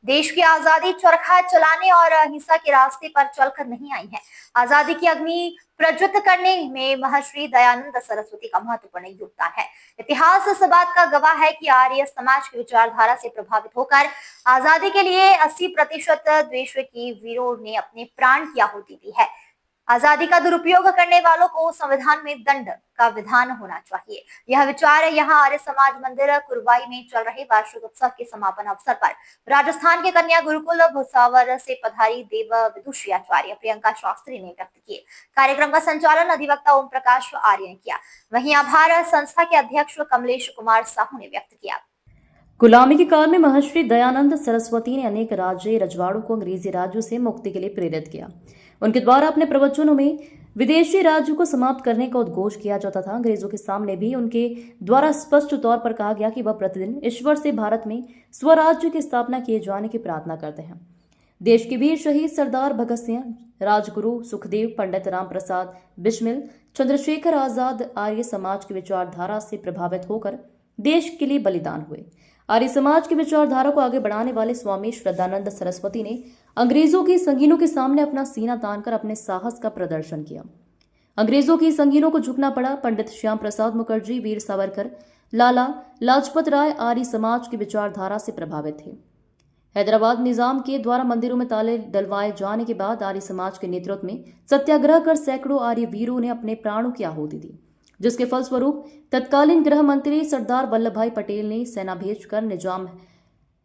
देश की आजादी चरखा चलाने और हिंसा के रास्ते पर चलकर नहीं आई है। आजादी की अग्नि प्रज्वलित करने में महर्षि दयानंद सरस्वती का महत्वपूर्ण योगदान है। इतिहास इस बात का गवाह है कि आर्य समाज की विचारधारा से प्रभावित होकर आजादी के लिए 80% देश की वीरों ने अपने प्राण की आहुति दी है। आजादी का दुरुपयोग करने वालों को संविधान में दंड का विधान होना चाहिए। यह विचार यहाँ आर्य समाज मंदिर कुरवाई में चल रहे वार्षिक उत्सव के समापन अवसर पर राजस्थान के कन्या गुरुकुल भुसावर से पधारी देव विदुषी आचार्य प्रियंका शास्त्री ने व्यक्त किए। कार्यक्रम का संचालन अधिवक्ता ओम प्रकाश आर्य ने किया। वहीं आभार संस्था के अध्यक्ष कमलेश कुमार साहू ने व्यक्त किया। गुलामी के काल में महर्षि दयानंद सरस्वती ने अनेक राज्य रजवाड़ों को अंग्रेजी राज्यों से मुक्ति के लिए प्रेरित किया। उनके द्वारा अपने प्रवचनों में विदेशी राज्यों को समाप्त करने का उद्घोष किया जाता था। अंग्रेजों के सामने भी उनके द्वारा स्पष्ट तौर पर कहा गया कि वह प्रतिदिन ईश्वर से भारत में स्वराज्य की स्थापना किए जाने की प्रार्थना करते हैं। देश के वीर शहीद सरदार भगत सिंह, राजगुरु सुखदेव, पंडित राम प्रसाद बिस्मिल, चंद्रशेखर आजाद आर्य समाज की विचारधारा से प्रभावित होकर देश के लिए बलिदान हुए। आर्य समाज की विचारधारा को आगे बढ़ाने वाले स्वामी श्रद्धानंद सरस्वती ने अंग्रेजों की संगीनों के सामने अपना सीना तानकर अपने साहस का प्रदर्शन किया। अंग्रेजों की संगीनों को झुकना पड़ा। पंडित श्याम प्रसाद मुखर्जी, वीर सावरकर, लाला लाजपत राय आर्य समाज की विचारधारा से प्रभावित थे। हैदराबाद निजाम के द्वारा मंदिरों में ताले डलवाए जाने के बाद आर्य समाज के नेतृत्व में सत्याग्रह कर सैकड़ों आर्य वीरों ने अपने प्राणों की आहुति दी, जिसके फलस्वरूप तत्कालीन गृह मंत्री सरदार वल्लभ भाई पटेल ने सेना भेजकर निजाम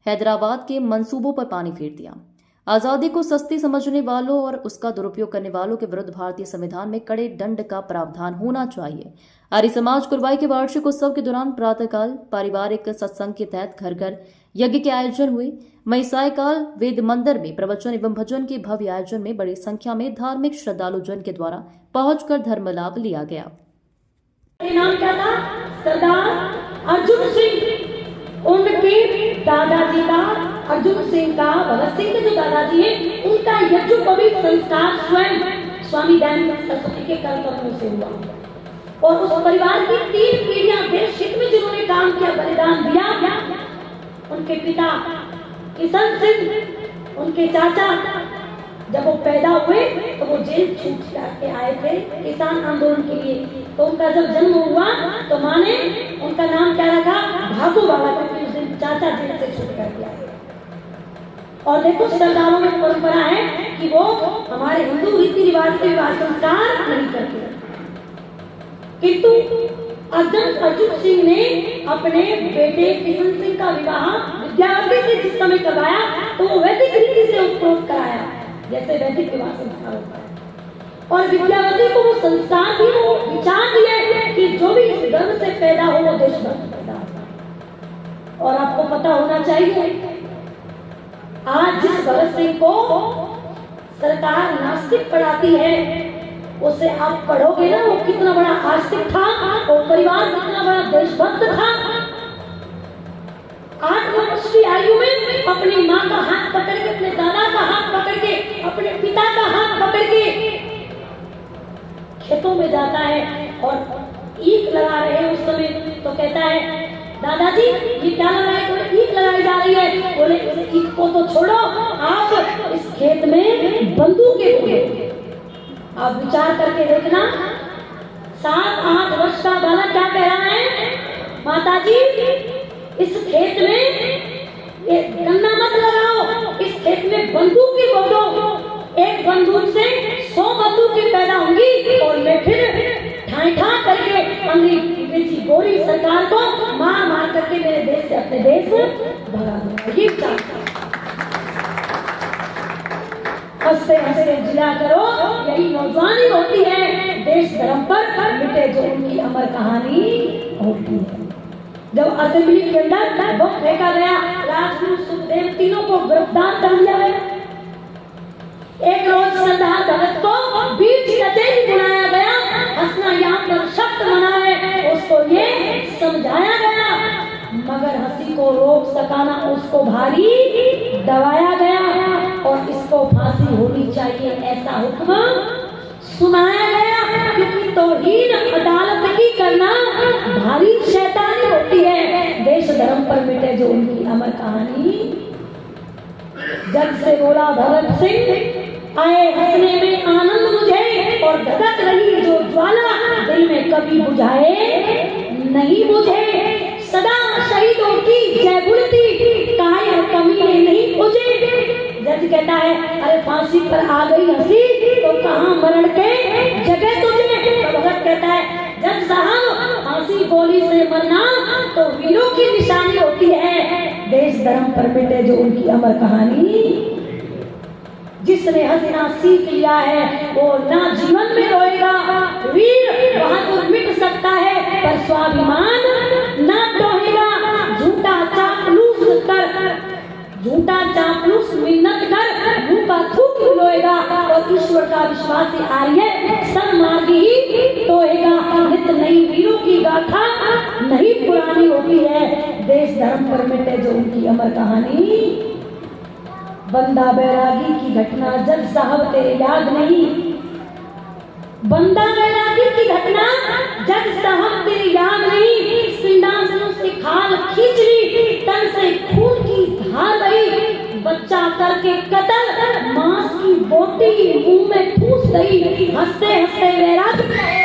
हैदराबाद के मंसूबों पर पानी फेर दिया। आजादी को सस्ती समझने वालों और उसका दुरुपयोग करने वालों के विरुद्ध भारतीय संविधान में कड़े दंड का प्रावधान होना चाहिए। आर्य समाज कुरवाई के वार्षिक उत्सव के दौरान प्रातःकाल पारिवारिक सत्संग के तहत घर घर यज्ञ के आयोजन हुए। वहीं सायकाल वेद मंदिर में प्रवचन एवं भजन के भव्य आयोजन में बड़ी संख्या में धार्मिक श्रद्धालु जन के द्वारा पहुंचकर धर्म लाभ लिया गया। नाम क्या था? सरदार अर्जुन सिंह। उनके दादाजी का, अर्जुन सिंह का, भगत सिंह के जो दादाजी हैं, उनका यज्ञोपवीत संस्कार स्वयं स्वामी दयानंद सरस्वती के कर्मों से हुआ। और उस परिवार की 3 पीढ़ियां देश हित में जिन्होंने काम किया, बलिदान दिया, उनके पिता किशन सिंह, उनके चाचा जब वो पैदा हुए तो वो जेल छूट के आए थे किसान आंदोलन के लिए। तो उनका जब जन्म हुआ तो माँ ने उनका नाम क्या रखा? भागू बाबा, क्योंकि उस दिन चाचा जेल से छूट कर दिया। और देखो सरदारों में परंपरा है कि वो हमारे हिंदू रीति रिवाज से विवाह संस्कार नहीं करते, किंतु अर्जुन सिंह ने अपने बेटे किशन सिंह का विवाह विद्यावती से जिस समय करवाया तो वो वैदिक रीति से उपरोक्त कराया, जैसे वैदिक विवाह संस्कार होता है। और विद्यावती को वो संस्कार भी, वो विचार दिए कि जो भी इस गर्भ से पैदा हो वो देशभक्त पैदा हो। और आपको पता होना चाहिए, आज जिस भगत सिंह को सरकार नास्तिक पढ़ाती है, उसे आप पढ़ोगे ना, वो कितना बड़ा आस्तिक था और परिवार कितना बड़ा देशभक्त था। 8 वर्ष की आयु में अपनी माँ का हाथ पकड़ के, अपने दादा का हाथ पकड़ के, अपने पिता का हाथ पकड़ के खेतों में जाता है और ईख लगा रहे हैं उस समय, तो कहता है दादाजी ये क्या लगाए? तो ईख लगाई जा रही है। बोले इस ईख को तो छोड़ो, आप इस खेत में बंदूकें बोले। आप विचार करके देखना, 7-8 वर्ष का बालक क्या कह रहा है? माताजी इस खेत में ये गन्ना मत लगाओ, इस खेत में बंदूक ही बोलो, एक बंदूक से 100 बंदूकें पैदा होंगी और मैं फिर ठाई करके अंग्रेजी गोरी सरकार को मार करके मेरे देश से अपने देश भगा दूंगा। ये हंसते हंसते जिला करो, यही नौजवानी होती है। देश धर्म पर मिटे जो उनकी अमर कहानी होती है। जब असेंबली के अंदर बम फेंका गया, राजगुरु सुखदेव तीनों को गिरफ्तार कर लिया गया। एक रोज सरदार भगत को बीच कचहरी बुलाया गया, हंसना यहाँ पर शब्द मना है, उसको ये समझाया गया, मगर हंसी को रोक सका ना, उसको भारी दबाया गया और इसको फांसी होनी चाहिए ऐसा हुक्म सुनाया गया। क्योंकि तौहीन अदालत की करना भारी शैतानी होती है। देश धर्म पर मिटे जो उनकी अमर कहानी जग से बोला भगत सिंह, आए हंसने में आनंद मुझे, और धधक रही जो ज्वाला दिल में कभी बुझाए नहीं बुझे। सदा शहीदों की जय गुणती, कायर कमीने नहीं बुझे। जज कहता है अरे फांसी पर आ गई हंसी, तो कहाँ मरण के जगह तुझे। तो भगत कहता है जज साहब, फांसी गोली से मरना तो वीरों की निशानी होती है, देश धर्म पर मिटे जो उनकी अमर कहानी। जिसने हंसना सीख लिया है वो ना जीवन में रोएगा। वीर बहादुर मिट सकता है पर स्वाभिमान ना टोहेगा। झूठा चापलूस मिन्नत कर मुंह का थूक रोएगा, और ईश्वर का विश्वासी आर्य सन्मार्गी ही टोहेगा। नित नई वीरों की गाथा नहीं पुरानी होती है, देश धर्म पर मिटे जो उनकी अमर कहानी। बंदा बैरागी की घटना जज साहब तेरे याद नहीं, बंदा बैरागी की घटना जज साहब तेरे याद नहीं। सिंहासनों से खाल खींच ली, तन से खून की धार बही, बच्चा करके कत्ल, मांस की बोटी मुंह में ठूस गई। हंसते हंसते बैरागी